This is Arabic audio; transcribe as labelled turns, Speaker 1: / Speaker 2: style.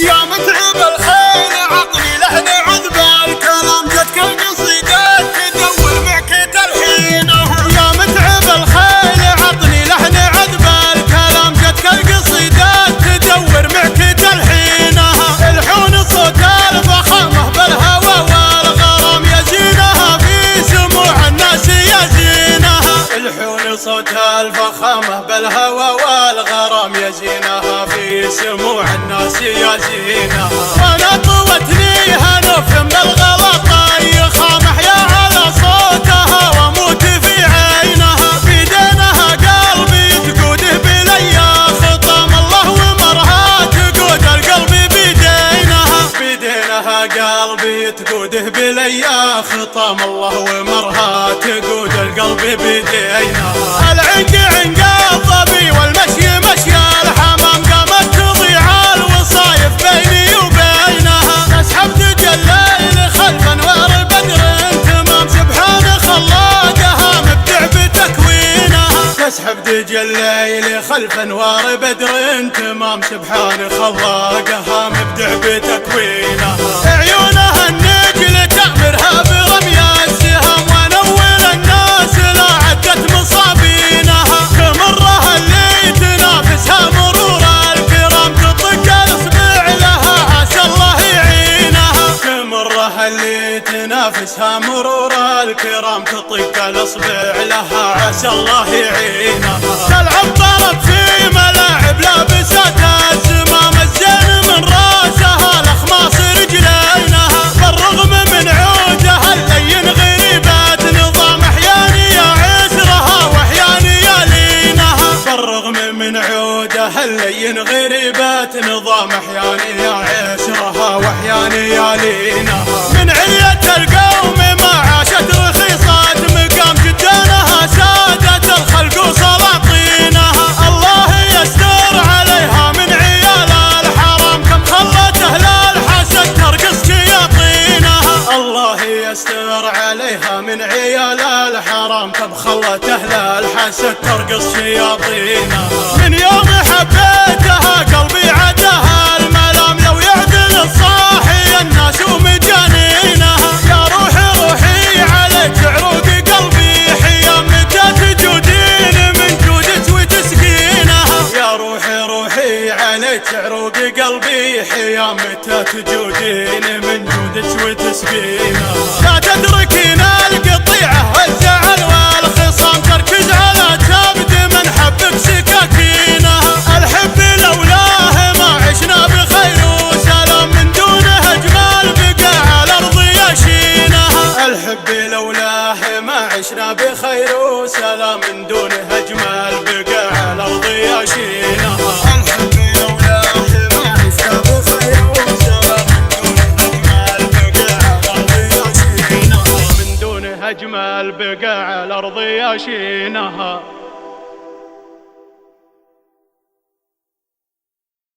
Speaker 1: يا متعب الخيل عطني لحن عذب الكلام جتك القصيدات تدور معك تلحين. يا متعب الخيل عطني لحن عذب الكلام جتك القصيدات تدور معك تلحين. الحون صوت الفخامة بالهوى والغرام يزينها في سموع الناس يزينها. الحون صوت الفخامة بالهوى والغرام يزينها في سموع الناس يزينها. وانا طوتني هنف من الغلط يخامح يا على صوتها واموت في عينها. بيدينها قلبي تقوده بليا خطام الله ومرها تقود القلب بيدينها. بيدينها قلبي تقوده بليا خطام الله ومرها تقود القلب بيدينها. العنق عنق الظبي والمشي مشي الحمام قامت تضيع الوصايف بيني وبينها. تسحب تجليل خلف انوار بدر تمام سبحان خلاقها مبدع بتكوينها. تسحب تجليل خلف انوار بدر تمام سبحان خلاقها مبدع بتكوينها. عيونها النجل تأمرها برمي السهام ونول الناس لا عدت مصابينها. تمرها اللي تنافسها مرور الكرام تطق الاصبع لها عسى الله يعينها. تمرها اللي تنافسها مرور الكرام تطق الاصبع لها عسى الله يعينها. تلعب طرب في ملاعب لابسة الزمام الزين من راسها الاخماص رجلينها. بالرغم من عودها اللين غريبات نظام احياني يعسرها واحياني يلينها. بالرغم من عودها اللين غريبات نظام احياني يعسرها واحياني يلينها. من علية القوم ما عاشت رخيصات مقام جدانها سادة الخلق وسلاطينها. الله يستر عليها من عيال الحرام كم خلت اهل الحسد ترقص شياطينها. الله يستر عليها من عيال الحرام كم خلت اهل الحسد ترقص شياطينها. من يوم حبيتها قلبي عدها الملام لو يعدل الصاحي الناس ومجانينها. يا روحي روحي عليك عروق قلبي حيام متى تجودين من جودك وتسقينها. يا روحي روحي عليك عروق قلبي حيام متى تجودين من جودك وتسقينها. لا تدركين القطيعة والزعل والخصام تركز على كبد من حبك سكاكينها. الحب لولاه ما عشنا بخير وسلام من دونه اجمل بقى على الارض يشينها. الحب لولاه ما عشنا بخير وسلام من دونه اجمل بقى على الارض يشينها. الحب لولاه ما عشنا بخير وسلام من دونه اجمل بقى على الارض يشينها.